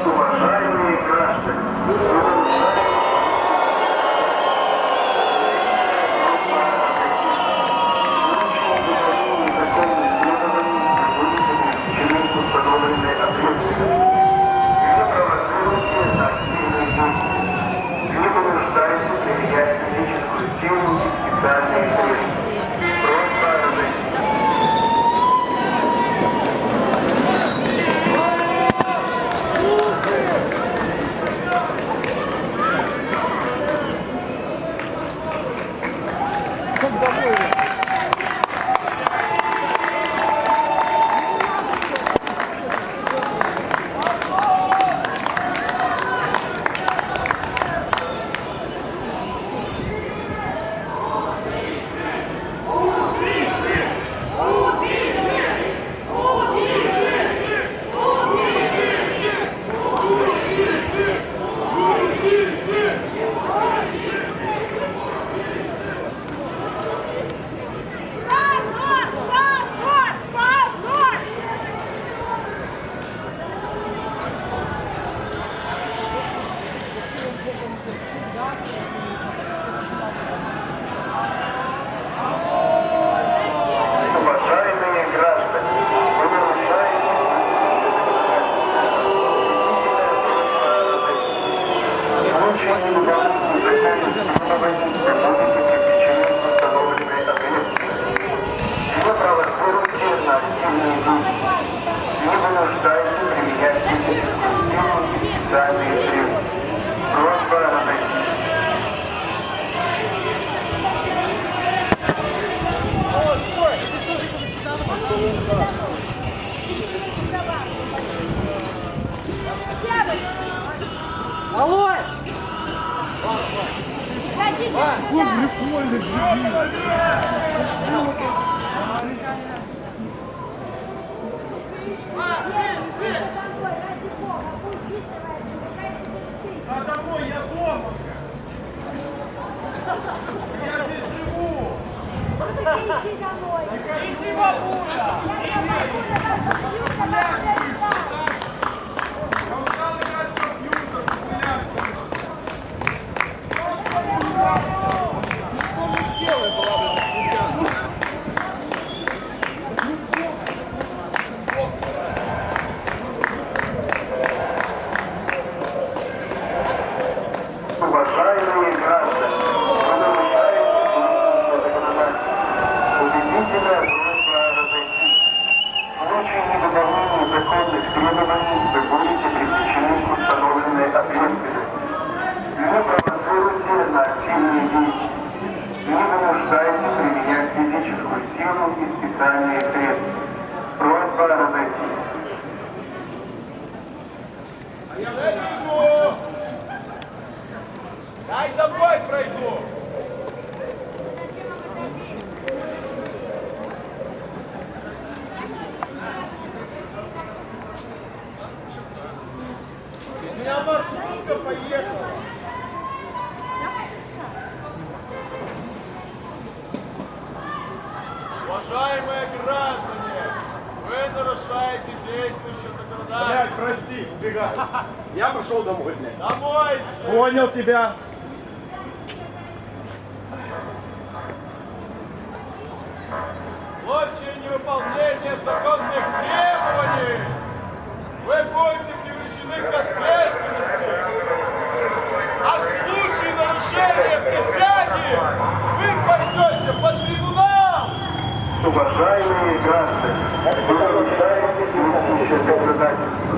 Уважаемые граждане, установленной ответственности. Не провоцируйте на активные действия. Не вынуждайте применять физическую силу и специальные средства. Просьба разойтись. Уважаемые граждане, вы нарушаете в случае невыполнения законных требований вы будете привлечены к установленной ответственности. Не провоцируйте на активные действия. Не вынуждайте применять физическую силу и специальные средства. Просьба разойтись. Алло! А домой я дома же. Я здесь живу. Иди, бабуля. Я устал играть в компьютер, гулять больше. Что мы съела была бы на шутянке? Уважаемые граждане, вы нарушаете действующее законодательство. Убедительно просьба разойтись. В случае невыполнения законных требований вы будете привлечены к установленной ответственности. Не провоцируйте на активные действия. Не вынуждайте применять физическую силу и специальные средства. Просьба разойтись. Я пройду. Дай домой пройду. У меня маршрутка поехала. Уважаемые граждане, вы нарушаете действующее Блядь, законодательство. прости, убегай. Я пошел домой, блядь. Домой! Понял тебя. В случае невыполнения законных требований вы будете привлечены к ответственности. А в случае нарушения присяги вы пойдете под трибунал. Уважаемые граждане, вы нарушаете действующее законодательство.